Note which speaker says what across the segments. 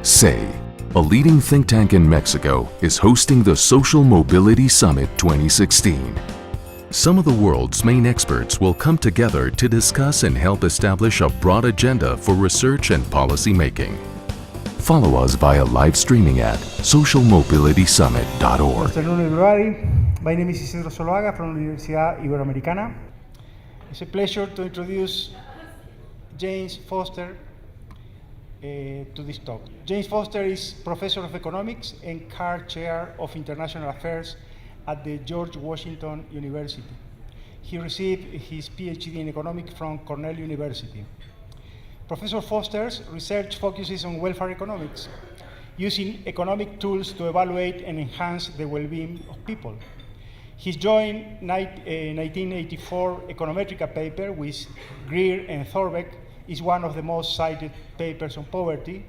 Speaker 1: CEEY, a leading think tank in Mexico, is hosting the Social Mobility Summit 2016. Some of the world's main experts will come together to discuss and help establish a broad agenda for research and policy making. Follow us via live streaming at socialmobilitysummit.org.
Speaker 2: Good afternoon, everybody. My name is Isidro Soloaga from the Universidad Iberoamericana. It's a pleasure to introduce James Foster to this talk. James Foster is Professor of Economics and Carr Chair of International Affairs at the George Washington University. He received his PhD in economics from Cornell University. Professor Foster's research focuses on welfare economics, using economic tools to evaluate and enhance the well-being of people. His joint 1984 econometrica paper with Greer and Thorbecke is one of the most cited papers on poverty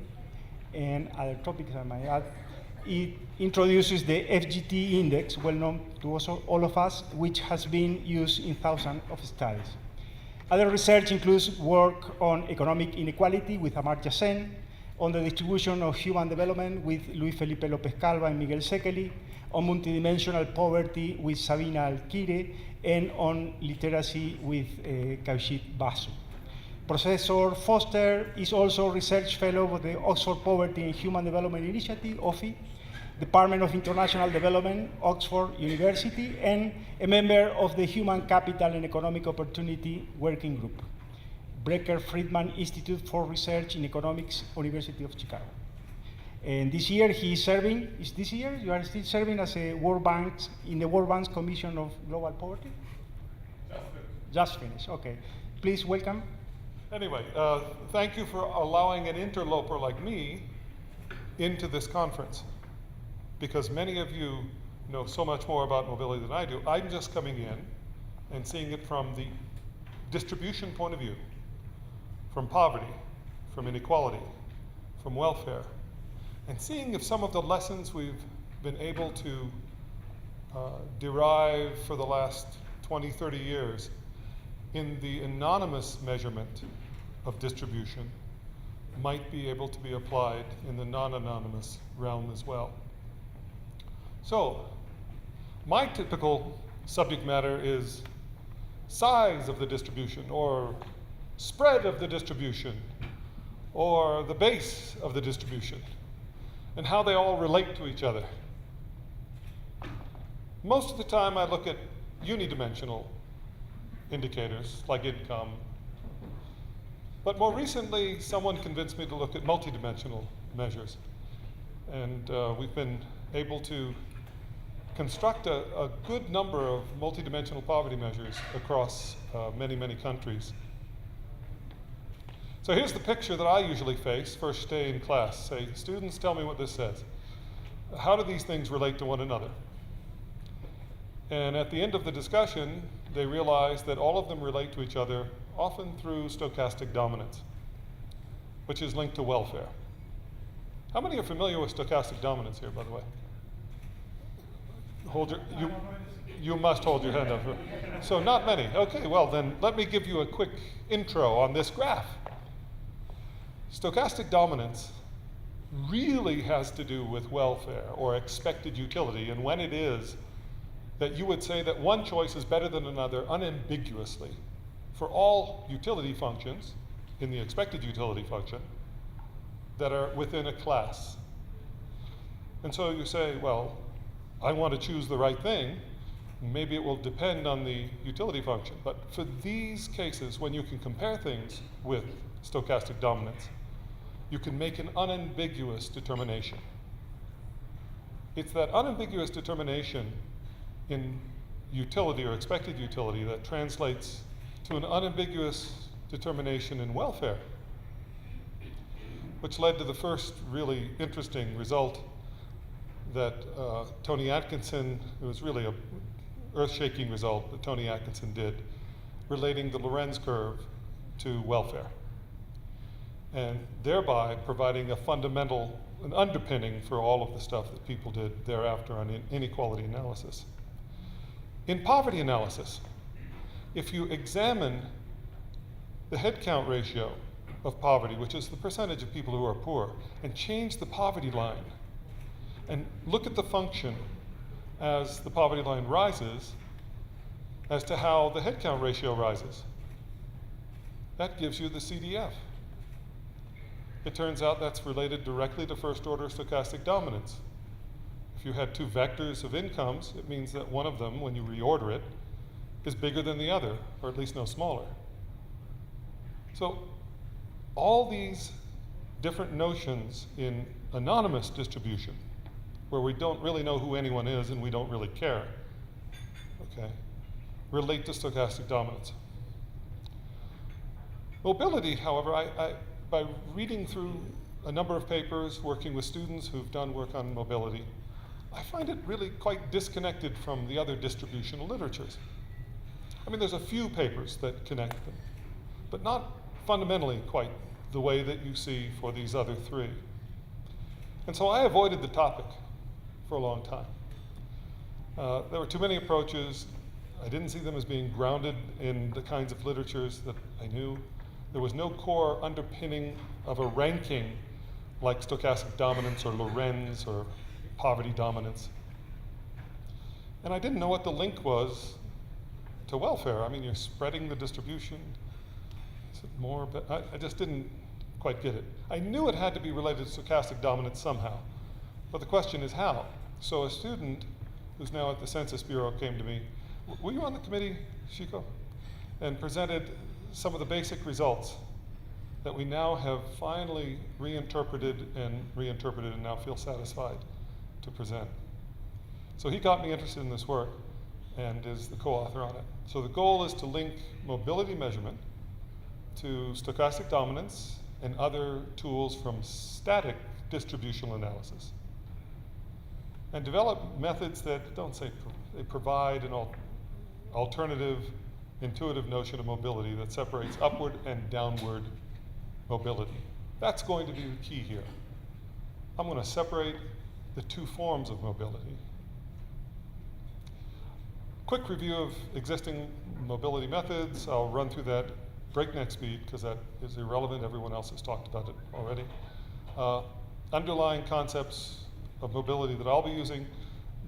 Speaker 2: and other topics I might add. It introduces the FGT index, well known to all of us, which has been used in thousands of studies. Other research includes work on economic inequality with Amartya Sen, on the distribution of human development with Luis Felipe López Calva and Miguel Sekeli, on multidimensional poverty with Sabina Alquire, and on literacy with Kaushik Basu. Professor Foster is also Research Fellow of the Oxford Poverty and Human Development Initiative, OPHI, Department of International Development, Oxford University, and a member of the Human Capital and Economic Opportunity Working Group, Brecker-Friedman Institute for Research in Economics, University of Chicago. And this year he is serving, you are still serving as a World Bank, in the World Bank's Commission of Global Poverty? Just finished, okay. Please welcome.
Speaker 3: Anyway, thank you for allowing an interloper like me into this conference, because many of you know so much more about mobility than I do. I'm just coming in and seeing it from the distribution point of view, from poverty, from inequality, from welfare, and seeing if some of the lessons we've been able to derive for the last 20, 30 years in the anonymous measurement of distribution might be able to be applied in the non-anonymous realm as well. So, my typical subject matter is size of the distribution, or spread of the distribution, or the base of the distribution, and how they all relate to each other. Most of the time I look at unidimensional indicators like income, but more recently someone convinced me to look at multidimensional measures, and we've been able to construct a good number of multidimensional poverty measures across many, many countries. So here's the picture that I usually face first day in class. Say, students, tell me what this says. How do these things relate to one another? And at the end of the discussion, they realize that all of them relate to each other, often through stochastic dominance, which is linked to welfare. How many are familiar with stochastic dominance here, by the way? You must hold your hand up. So not many. Okay, well then let me give you a quick intro on this graph. Stochastic dominance really has to do with welfare or expected utility, and when it is that you would say that one choice is better than another unambiguously for all utility functions in the expected utility function that are within a class. And so you say, well, I want to choose the right thing. Maybe it will depend on the utility function. But for these cases, when you can compare things with stochastic dominance, you can make an unambiguous determination. It's that unambiguous determination in utility or expected utility that translates to an unambiguous determination in welfare, which led to the first really interesting result that Tony Atkinson, it was really an earth-shaking result that Tony Atkinson did, relating the Lorenz curve to welfare, and thereby providing a fundamental, an underpinning for all of the stuff that people did thereafter on inequality analysis. In poverty analysis, if you examine the headcount ratio of poverty, which is the percentage of people who are poor, and change the poverty line. And look at the function as the poverty line rises as to how the headcount ratio rises. That gives you the CDF. It turns out that's related directly to first-order stochastic dominance. If you had two vectors of incomes, it means that one of them, when you reorder it, is bigger than the other, or at least no smaller. So all these different notions in anonymous distribution, where we don't really know who anyone is and we don't really care, okay, relate to stochastic dominance. Mobility, however, by reading through a number of papers, working with students who've done work on mobility, I find it really quite disconnected from the other distributional literatures. I mean, there's a few papers that connect them, but not fundamentally quite the way that you see for these other three. And so I avoided the topic for a long time. There were too many approaches. I didn't see them as being grounded in the kinds of literatures that I knew. There was no core underpinning of a ranking like stochastic dominance or Lorenz or poverty dominance. And I didn't know what the link was to welfare. I mean, you're spreading the distribution. Is it more? But I just didn't quite get it. I knew it had to be related to stochastic dominance somehow. But the question is how? So a student who's now at the Census Bureau came to me. Were you on the committee, Shiko? And presented some of the basic results that we now have finally reinterpreted and now feel satisfied to present. So he got me interested in this work and is the co-author on it. So the goal is to link mobility measurement to stochastic dominance and other tools from static distributional analysis, and develop methods that don't say they provide an alternative, intuitive notion of mobility that separates upward and downward mobility. That's going to be the key here. I'm going to separate the two forms of mobility. Quick review of existing mobility methods. I'll run through that breakneck speed because that is irrelevant. Everyone else has talked about it already. Underlying concepts of mobility that I'll be using,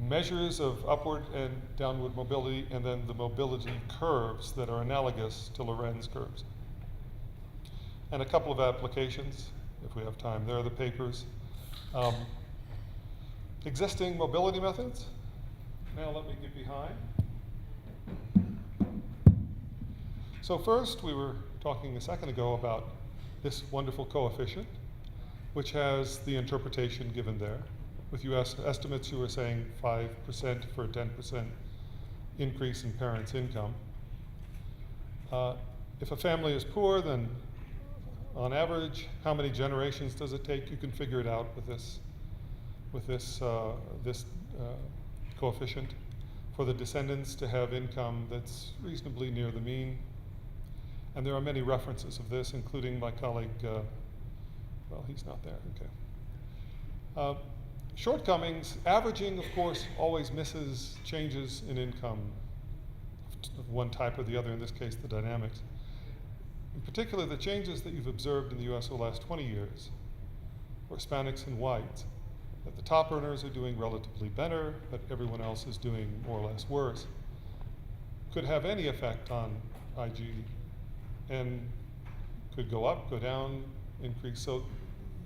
Speaker 3: measures of upward and downward mobility, and then the mobility curves that are analogous to Lorenz curves. And a couple of applications, if we have time. There are the papers. Existing mobility methods. Now let me get behind. So first, we were talking a second ago about this wonderful coefficient, which has the interpretation given there. With US estimates, you were saying 5% for a 10% increase in parents' income. If a family is poor, then on average, how many generations does it take? You can figure it out with this coefficient for the descendants to have income that's reasonably near the mean. And there are many references of this, including my colleague, well, he's not there, okay. Shortcomings, averaging, of course, always misses changes in income of one type or the other, in this case, the dynamics. In particular, the changes that you've observed in the US over the last 20 years for Hispanics and whites, that the top earners are doing relatively better, but everyone else is doing more or less worse, could have any effect on IG and could go up, go down, increase. So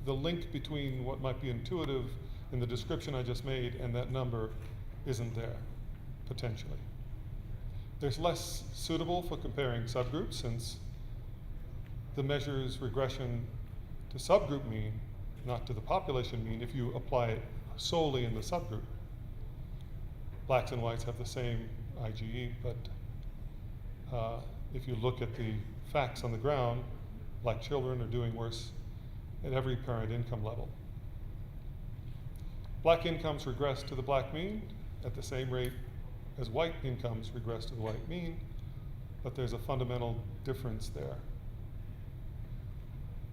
Speaker 3: the link between what might be intuitive in the description I just made and that number isn't there, potentially. There's less suitable for comparing subgroups since the measures regression to subgroup mean, not to the population mean, if you apply it solely in the subgroup. Blacks and whites have the same IgE, but if you look at the facts on the ground, black children are doing worse at every parent income level. Black incomes regress to the black mean at the same rate as white incomes regress to the white mean, but there's a fundamental difference there.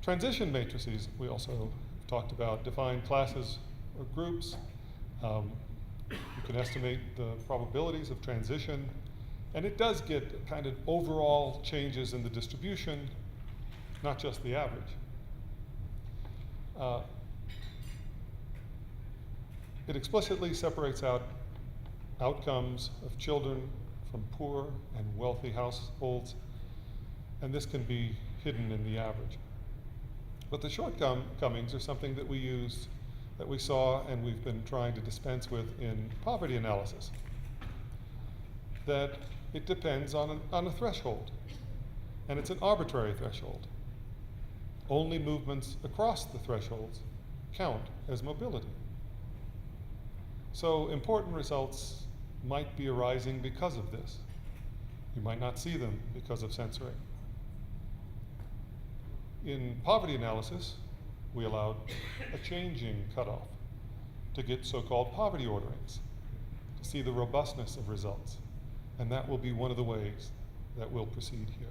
Speaker 3: Transition matrices, we also talked about, define classes or groups. You can estimate the probabilities of transition, and it does get kind of overall changes in the distribution, not just the average. It explicitly separates out outcomes of children from poor and wealthy households, and this can be hidden in the average. But the shortcomings are something that we saw, and we've been trying to dispense with in poverty analysis. That it depends on a threshold, and it's an arbitrary threshold. Only movements across the thresholds count as mobility. So important results might be arising because of this. You might not see them because of censoring. In poverty analysis, we allowed a changing cutoff to get so-called poverty orderings, to see the robustness of results. And that will be one of the ways that we'll proceed here.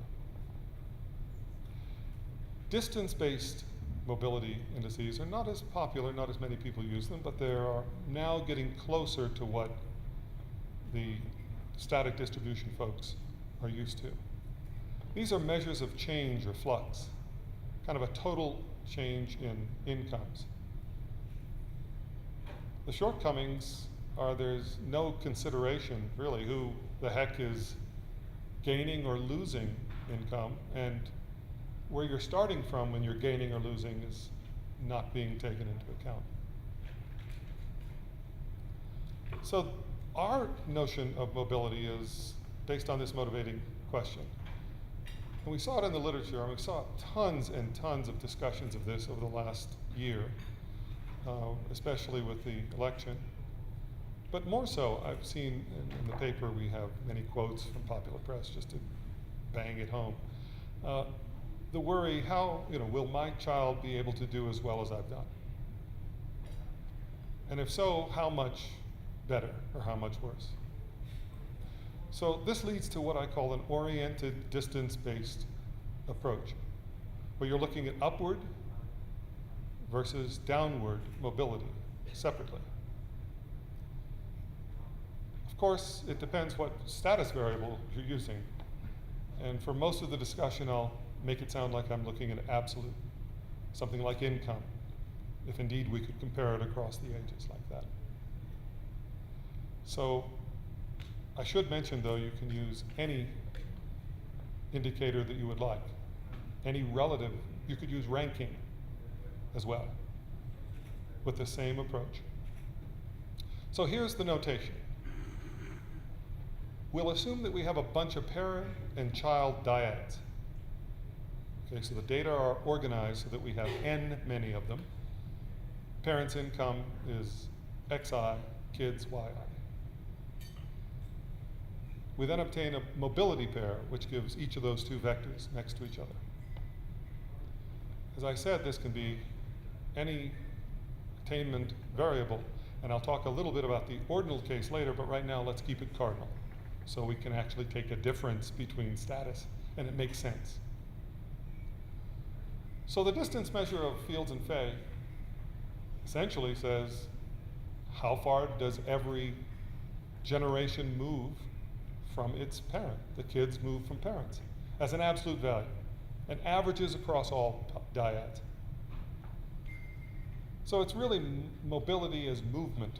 Speaker 3: Distance-based mobility indices are not as popular, not as many people use them, but they are now getting closer to what the static distribution folks are used to. These are measures of change or flux, kind of a total change in incomes. The shortcomings are there's no consideration, really, who the heck is gaining or losing income, and where you're starting from when you're gaining or losing is not being taken into account. So our notion of mobility is based on this motivating question. And we saw it in the literature, and we saw tons and tons of discussions of this over the last year, especially with the election. But more so, I've seen in the paper we have many quotes from popular press just to bang it home. The worry, will my child be able to do as well as I've done? And if so, how much better or how much worse? So this leads to what I call an oriented distance-based approach, where you're looking at upward versus downward mobility separately. Of course, it depends what status variable you're using. And for most of the discussion, I'll make it sound like I'm looking at absolute, something like income, if indeed we could compare it across the ages like that. So I should mention, though, you can use any indicator that you would like, any relative. You could use ranking as well with the same approach. So here's the notation. We'll assume that we have a bunch of parent and child dyads. Okay, so the data are organized so that we have n many of them. Parents' income is xi, kids' yi. We then obtain a mobility pair, which gives each of those two vectors next to each other. As I said, this can be any attainment variable, and I'll talk a little bit about the ordinal case later, but right now let's keep it cardinal, so we can actually take a difference between status, and it makes sense. So the distance measure of Fields and Fay essentially says, how far does every generation move from its parent? The kids move from parents as an absolute value, and averages across all dyads. So it's really mobility as movement.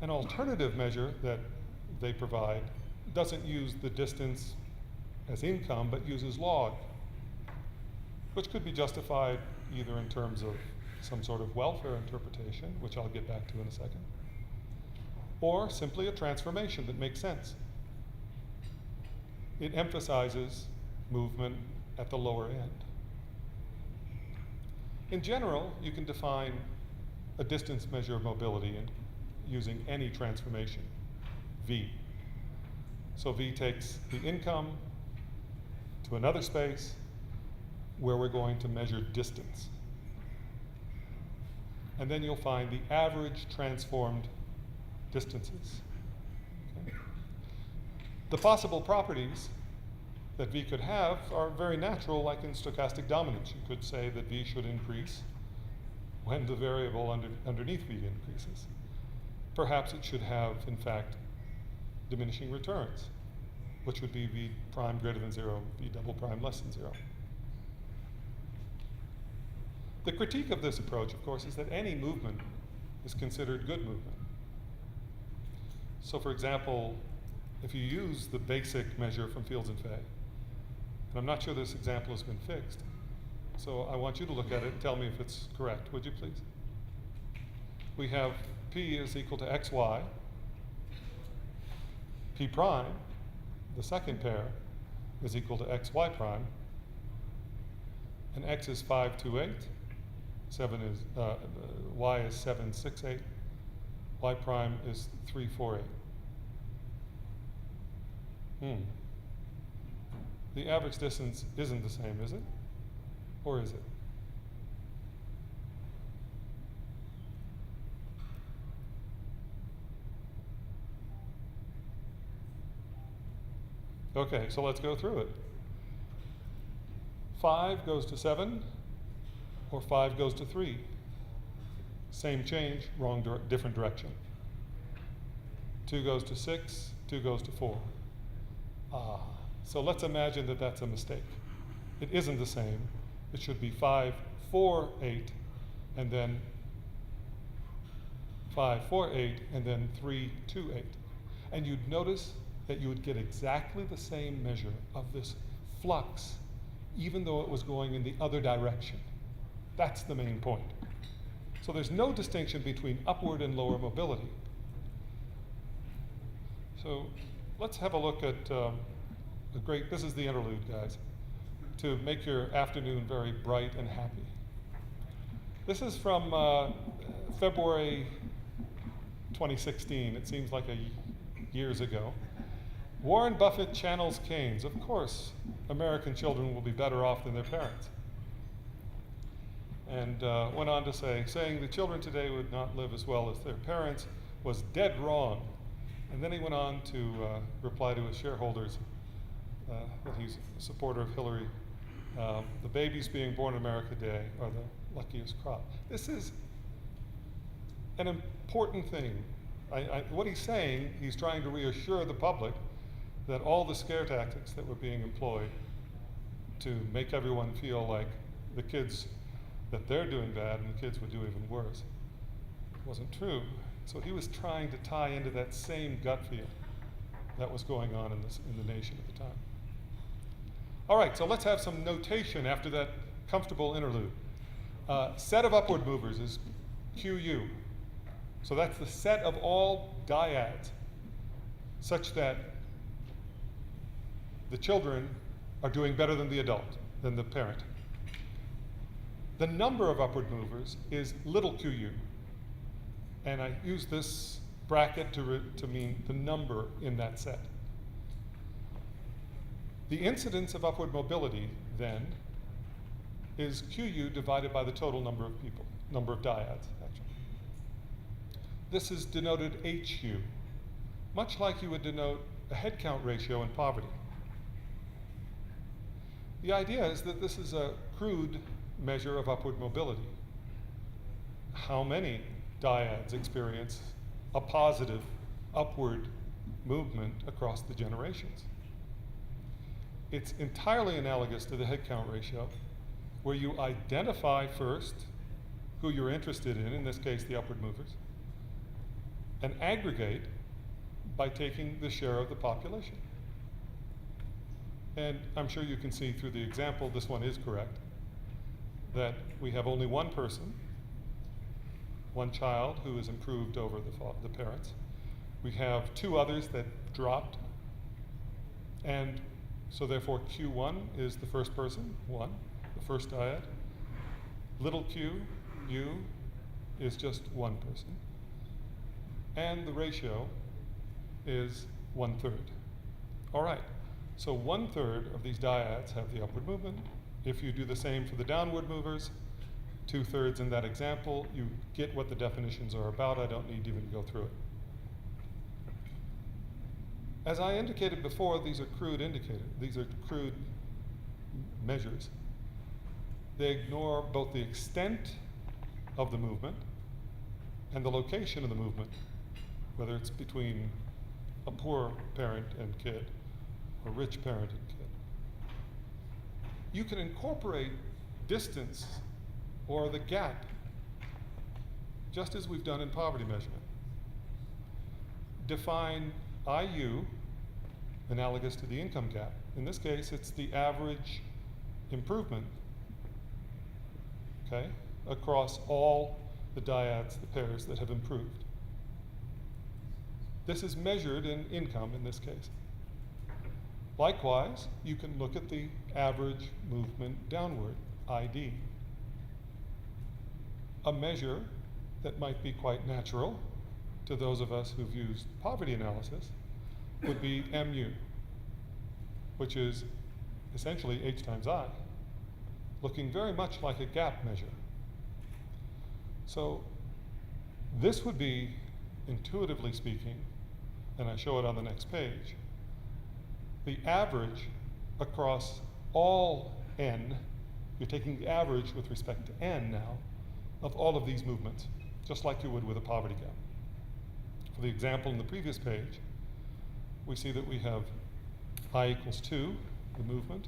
Speaker 3: An alternative measure that they provide doesn't use the distance as income, but uses log, which could be justified either in terms of some sort of welfare interpretation, which I'll get back to in a second, or simply a transformation that makes sense. It emphasizes movement at the lower end. In general, you can define a distance measure of mobility using any transformation, V. So V takes the income to another space where we're going to measure distance. And then you'll find the average transformed distances. Okay. The possible properties that V could have are very natural, like in stochastic dominance. You could say that V should increase when the variable underneath V increases. Perhaps it should have, in fact, diminishing returns, which would be V prime greater than 0, V double prime less than 0. The critique of this approach, of course, is that any movement is considered good movement. So for example, if you use the basic measure from Fields and Fay, and I'm not sure this example has been fixed, so I want you to look at it and tell me if it's correct, would you please? We have P is equal to XY. P prime, the second pair, is equal to XY prime. And X is 5, 2, 8. 7 is, Y is 7, 6, 8. Y prime is 3, 4, 8. The average distance isn't the same, is it? Or is it? Okay, so let's go through it. 5 goes to 7, or 5 goes to 3. Same change, different direction. 2 goes to 6, 2 goes to 4. So let's imagine that that's a mistake. It isn't the same. It should be 5, 4, 8, and then 5, 4, 8, and then 3, 2, 8. And you'd notice that you would get exactly the same measure of this flux, even though it was going in the other direction. That's the main point. So there's no distinction between upward and lower mobility. So let's have a look at this is the interlude, guys, to make your afternoon very bright and happy. This is from February 2016. It seems like years ago. Warren Buffett channels Keynes. Of course, American children will be better off than their parents. And went on to say, saying the children today would not live as well as their parents was dead wrong. And then he went on to reply to his shareholders that he's a supporter of Hillary. The babies being born in America today are the luckiest crop. This is an important thing. What he's saying, he's trying to reassure the public that all the scare tactics that were being employed to make everyone feel like the kids, that they're doing bad and the kids would do even worse, wasn't true. So he was trying to tie into that same gut feel that was going on in the nation at the time. All right, so let's have some notation after that comfortable interlude. Set of upward movers is QU. So that's the set of all dyads such that the children are doing better than the adult, than the parent. The number of upward movers is little qu. And I use this bracket to mean the number in that set. The incidence of upward mobility, then, is qu divided by the total number of people, number of dyads, actually. This is denoted HU, much like you would denote a head count ratio in poverty. The idea is that this is a crude measure of upward mobility. How many dyads experience a positive upward movement across the generations? It's entirely analogous to the head count ratio, where you identify first who you're interested in this case the upward movers, and aggregate by taking the share of the population. And I'm sure you can see through the example, this one is correct, that we have only one person, one child who is improved over the parents. We have two others that dropped, and so therefore Q1 is the first person, one, the first dyad. Little q, u, is just one person. And the ratio is 1/3. All right, so 1/3 of these dyads have the upward movement. If you do the same for the downward movers, 2/3 in that example, you get what the definitions are about. I don't need to even go through it. As I indicated before, these are crude measures. They ignore both the extent of the movement and the location of the movement, whether it's between a poor parent and kid or rich parent and kid. You can incorporate distance or the gap, just as we've done in poverty measurement. Define IU analogous to the income gap. In this case, it's the average improvement, okay, across all the dyads, the pairs that have improved. This is measured in income in this case. Likewise, you can look at the average movement downward, ID. A measure that might be quite natural to those of us who've used poverty analysis would be MU, which is essentially H times I, looking very much like a gap measure. So this would be, intuitively speaking, and I show it on the next page, the average across all n, you're taking the average with respect to n now, of all of these movements, just like you would with a poverty gap. For the example in the previous page, we see that we have I equals 2, the movement.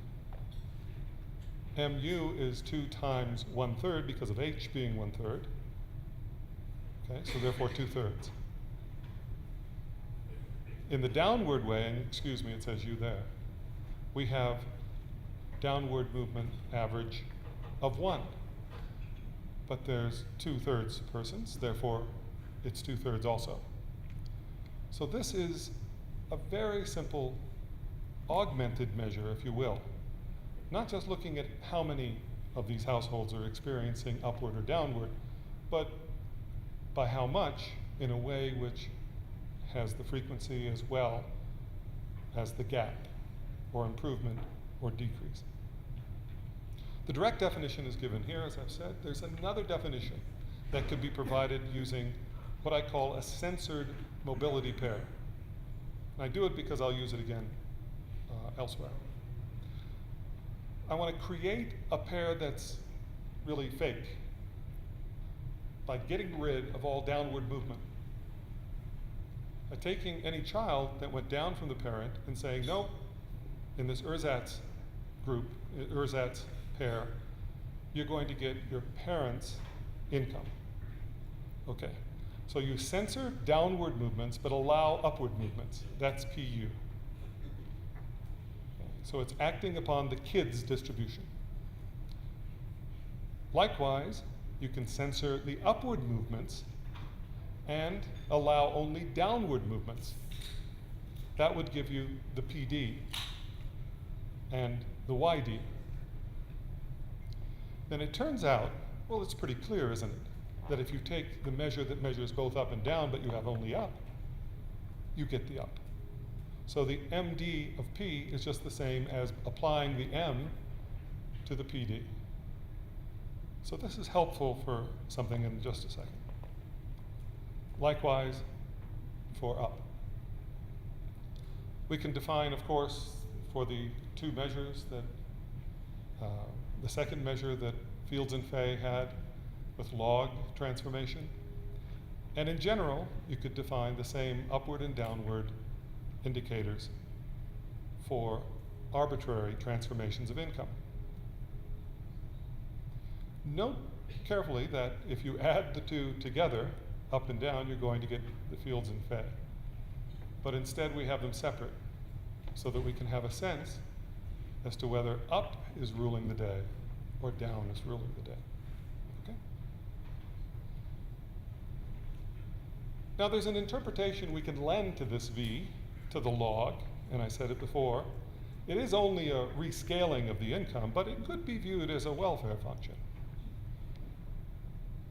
Speaker 3: MU is 2 times 1/3 because of H being 1/3. Okay, so therefore 2/3. In the downward way, and excuse me, it says U there, we have downward movement average of 1. But there's 2/3 persons, therefore it's 2/3 also. So this is a very simple augmented measure, if you will. Not just looking at how many of these households are experiencing upward or downward, but by how much in a way which has the frequency as well as the gap, or improvement, or decrease. The direct definition is given here, as I've said. There's another definition that could be provided using what I call a censored mobility pair. And I do it because I'll use it again elsewhere. I want to create a pair that's really fake by getting rid of all downward movement. By taking any child that went down from the parent and saying, nope, in this ersatz group, ersatz pair, you're going to get your parents' income. Okay, so you censor downward movements but allow upward movements. That's PU. Okay, so it's acting upon the kids' distribution. Likewise, you can censor the upward movements and allow only downward movements. That would give you the PD and the YD. Then it turns out, well, it's pretty clear, isn't it, that if you take the measure that measures both up and down, but you have only up, you get the up. So the MD of P is just the same as applying the M to the PD. So this is helpful for something in just a second. Likewise, for up. We can define, of course, for the two measures that the second measure that Fields and Fay had with log transformation. And in general, you could define the same upward and downward indicators for arbitrary transformations of income. Note carefully that if you add the two together, up and down, you're going to get the Fields and Fay. But instead we have them separate so that we can have a sense as to whether up is ruling the day or down is ruling the day. Okay? Now there's an interpretation we can lend to this V, to the log, and I said it before. It is only a rescaling of the income, but it could be viewed as a welfare function.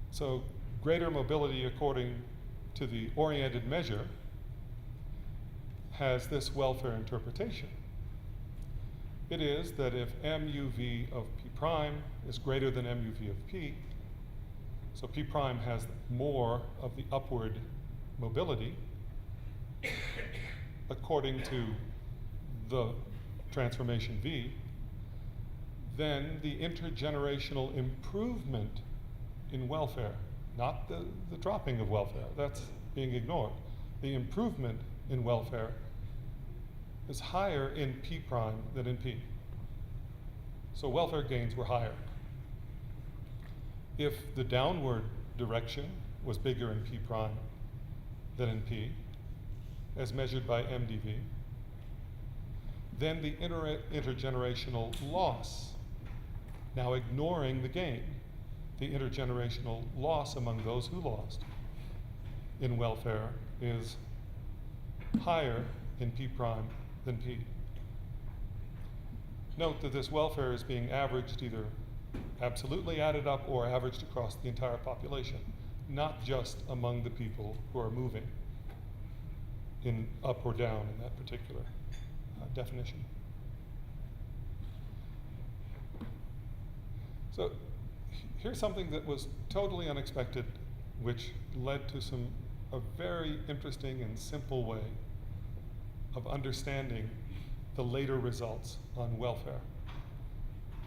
Speaker 3: So greater mobility according to the oriented measure has this welfare interpretation. It is that if MUV of P prime is greater than MUV of P, so P prime has more of the upward mobility according to the transformation V, then the intergenerational improvement in welfare, not the dropping of welfare, that's being ignored. The improvement in welfare is higher in P prime than in P. So welfare gains were higher. if the downward direction was bigger in P prime than in P, as measured by MDV, then the intergenerational loss, now ignoring the gain, the intergenerational loss among those who lost in welfare is higher in P prime than P. Note that this welfare is being averaged either absolutely added up or averaged across the entire population, not just among the people who are moving in up or down in that particular definition. So here's something that was totally unexpected, which led to a very interesting and simple way of understanding the later results on welfare.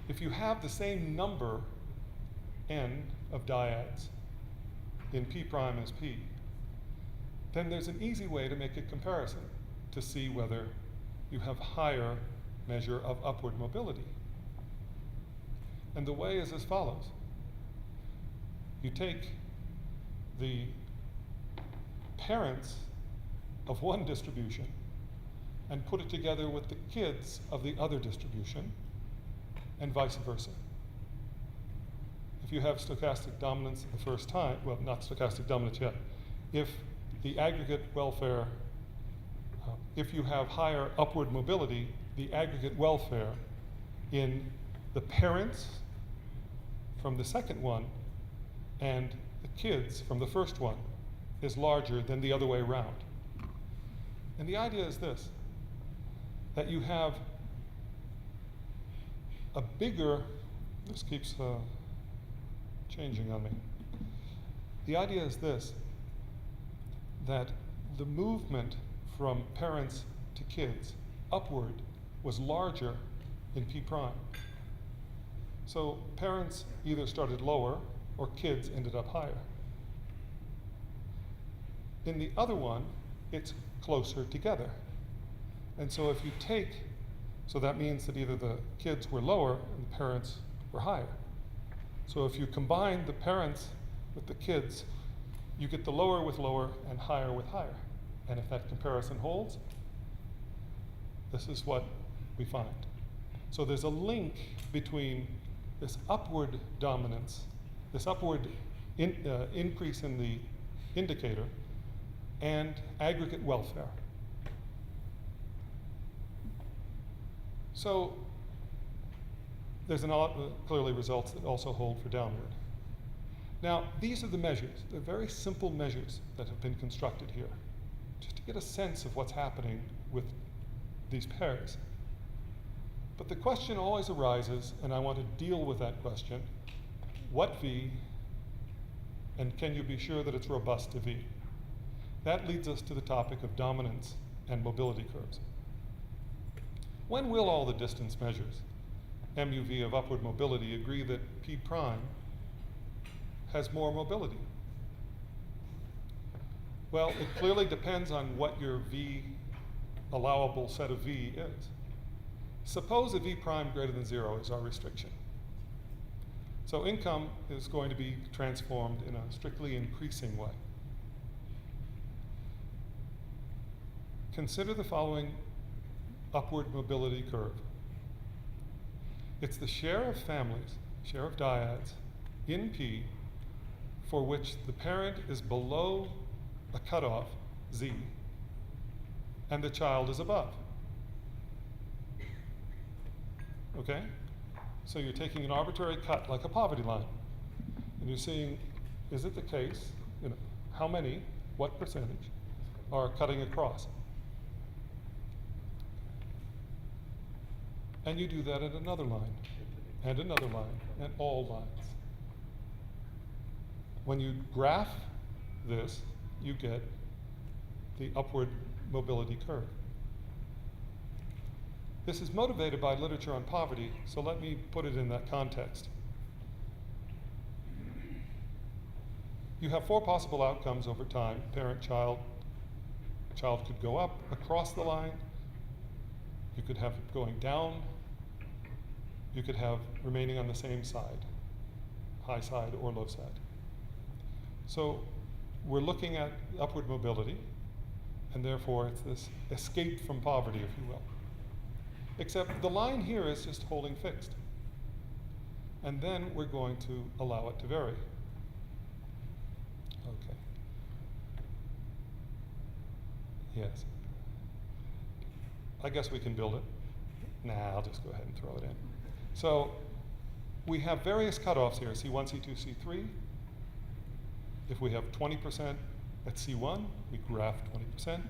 Speaker 3: If you have the same number n of dyads in P prime as P, then there's an easy way to make a comparison to see whether you have higher measure of upward mobility. And the way is as follows. You take the parents of one distribution and put it together with the kids of the other distribution, and vice versa. If you have stochastic dominance the first time, well, not stochastic dominance yet, if the aggregate welfare, if you have higher upward mobility, the aggregate welfare in the parents from the second one and the kids from the first one is larger than the other way around. And the idea is this, that you have a bigger, this keeps changing on me. The idea is this, that the movement from parents to kids upward was larger in P prime. So parents either started lower or kids ended up higher. In the other one, it's closer together. And so if you take, so that means that either the kids were lower and the parents were higher. So if you combine the parents with the kids, you get the lower with lower and higher with higher. And if that comparison holds, this is what we find. So there's a link between this upward dominance, this upward increase in the indicator, and aggregate welfare. So there's clearly results that also hold for downward. Now, these are the measures. They're very simple measures that have been constructed here, just to get a sense of what's happening with these pairs. But the question always arises, and I want to deal with that question, what V, and can you be sure that it's robust to V? That leads us to the topic of dominance and mobility curves. When will all the distance measures, MUV of upward mobility, agree that P prime has more mobility? Well, it clearly depends on what your V, allowable set of V is. Suppose a V prime greater than 0 is our restriction. So income is going to be transformed in a strictly increasing way. Consider the following upward mobility curve. It's the share of families, share of dyads in P for which the parent is below a cutoff, Z, and the child is above. Okay? So you're taking an arbitrary cut like a poverty line, and you're seeing, is it the case, how many, what percentage are cutting across? And you do that at another line, and another line, and all lines. When you graph this, you get the upward mobility curve. This is motivated by literature on poverty, so let me put it in that context. You have 4 possible outcomes over time, parent-child. Child could go up across the line. You could have it going down. You could have remaining on the same side. high side or low side. So we're looking at upward mobility, and therefore it's this escape from poverty, if you will. Except the line here is just holding fixed. And then we're going to allow it to vary. Okay. Yes. I guess we can build it. Nah, I'll just go ahead and throw it in. So we have various cutoffs here, C1, C2, C3. If we have 20% at C1, we graph 20%.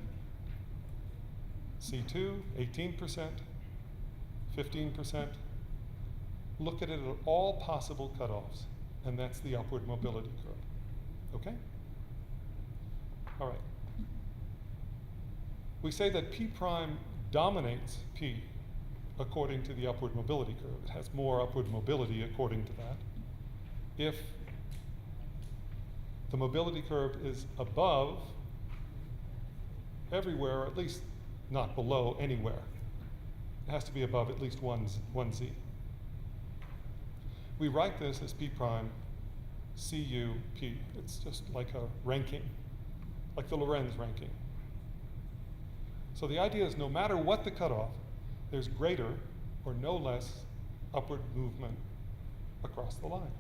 Speaker 3: C2, 18%, 15%. Look at it at all possible cutoffs, and that's the upward mobility curve. Okay? All right. We say that P prime dominates P according to the upward mobility curve. It has more upward mobility according to that. If the mobility curve is above everywhere, or at least not below anywhere, it has to be above at least one Z. We write this as P prime CUP. It's just like a ranking, like the Lorenz ranking. So the idea is no matter what the cutoff, there's greater or no less upward movement across the line,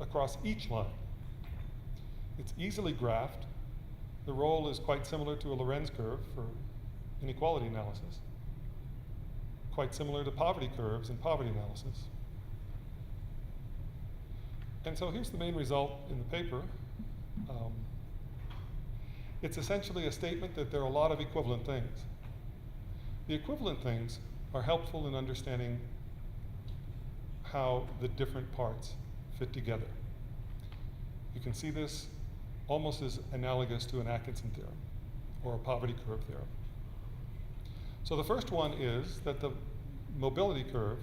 Speaker 3: across each line. It's easily graphed. The role is quite similar to a Lorenz curve for inequality analysis, quite similar to poverty curves in poverty analysis. And so here's the main result in the paper. It's essentially a statement that there are a lot of equivalent things. The equivalent things are helpful in understanding how the different parts fit together. You can see this almost as analogous to an Atkinson theorem or a poverty curve theorem. So the first one is that the mobility curve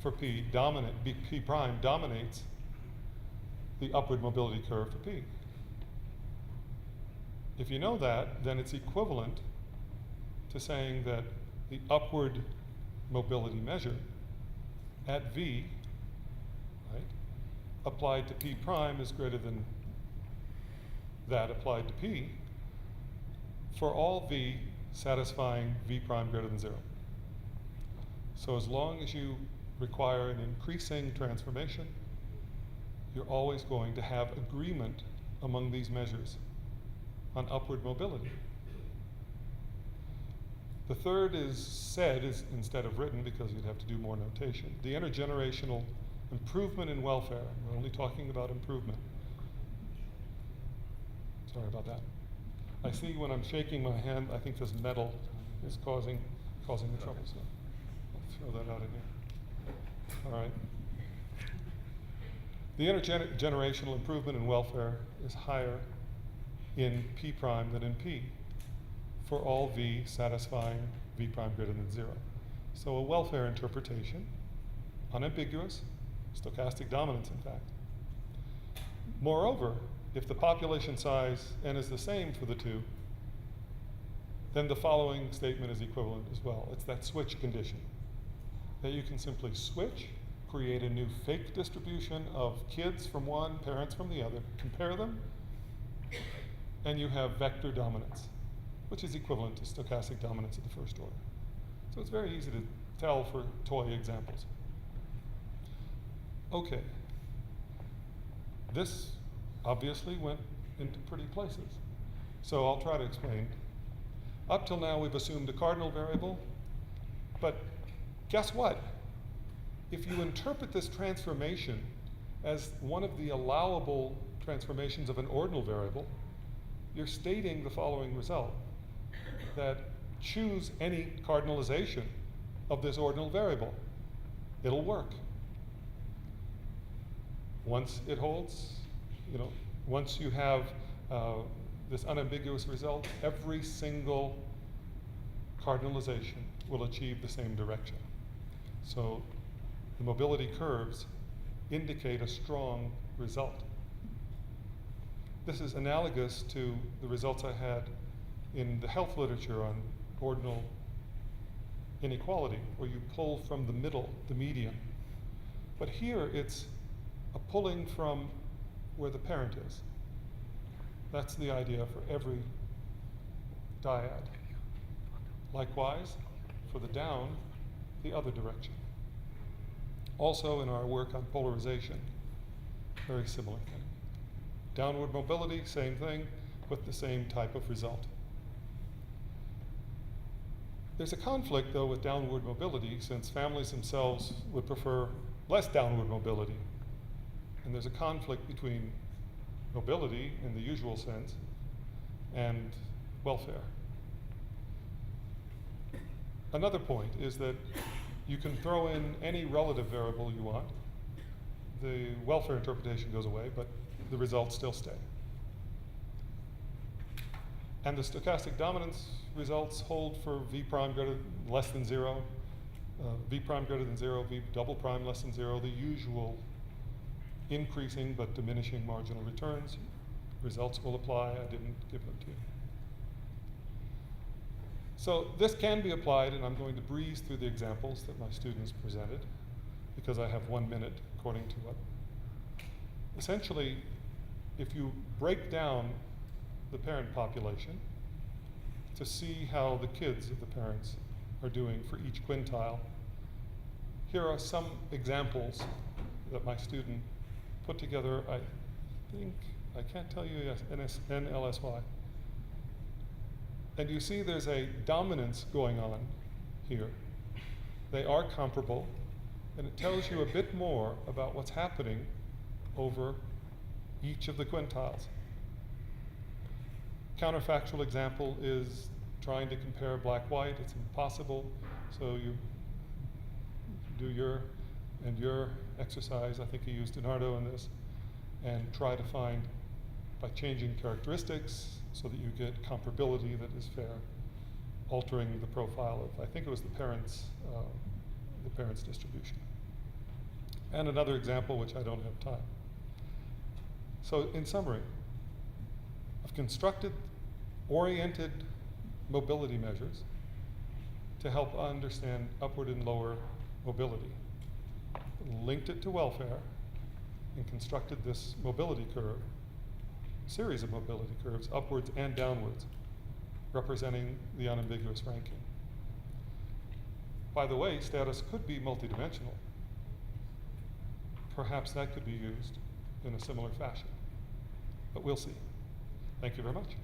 Speaker 3: for P prime dominates the upward mobility curve for P. If you know that, then it's equivalent to saying that the upward mobility measure at V, right, applied to P prime is greater than that applied to P for all V satisfying V prime greater than 0. So as long as you require an increasing transformation, you're always going to have agreement among these measures on upward mobility. The third is said instead of written because you'd have to do more notation. The intergenerational improvement in welfare. We're only talking about improvement. Sorry about that. I see when I'm shaking my hand, I think this metal is causing the trouble. So I'll throw that out in here. All right. The intergenerational improvement in welfare is higher in P prime than in P for all V satisfying V prime greater than 0. So a welfare interpretation, unambiguous, stochastic dominance in fact. Moreover, if the population size n is the same for the two, then the following statement is equivalent as well. It's that switch condition, that you can simply switch, create a new fake distribution of kids from one, parents from the other, compare them, and you have vector dominance, which is equivalent to stochastic dominance at the first order. So it's very easy to tell for toy examples. Okay. This obviously went into pretty places. So I'll try to explain. Up till now, we've assumed a cardinal variable, but guess what? If you interpret this transformation as one of the allowable transformations of an ordinal variable, you're stating the following result, that choose any cardinalization of this ordinal variable. It'll work. Once it holds, once you have this unambiguous result, every single cardinalization will achieve the same direction. So the mobility curves indicate a strong result. This is analogous to the results I had in the health literature on ordinal inequality, where you pull from the middle, the median. But here it's a pulling from where the parent is. That's the idea for every dyad. Likewise, for the down, the other direction. Also in our work on polarization, very similar thing. Downward mobility, same thing, with the same type of result. There's a conflict, though, with downward mobility, since families themselves would prefer less downward mobility. And there's a conflict between mobility, in the usual sense, and welfare. Another point is that you can throw in any relative variable you want. The welfare interpretation goes away, but the results still stay. And the stochastic dominance results hold for v prime less than 0, v prime greater than 0, v double prime less than 0, the usual increasing but diminishing marginal returns. Results will apply. I didn't give them to you. So this can be applied, and I'm going to breeze through the examples that my students presented because I have 1 minute according to what. Essentially, if you break down the parent population to see how the kids of the parents are doing for each quintile, here are some examples that my student put together. I think, I can't tell you yes, NLSY. And you see there's a dominance going on here. They are comparable, and it tells you a bit more about what's happening over each of the quintiles. Counterfactual example is trying to compare black-white. It's impossible, so you do your exercise. I think you used Leonardo in this, and try to find, by changing characteristics so that you get comparability that is fair, altering the profile of, I think it was the parents' distribution. And another example, which I don't have time. So in summary, I've constructed oriented mobility measures to help understand upward and lower mobility. Linked it to welfare and constructed this mobility curve, series of mobility curves, upwards and downwards, representing the unambiguous ranking. By the way, status could be multidimensional. Perhaps that could be used in a similar fashion, but we'll see. Thank you very much.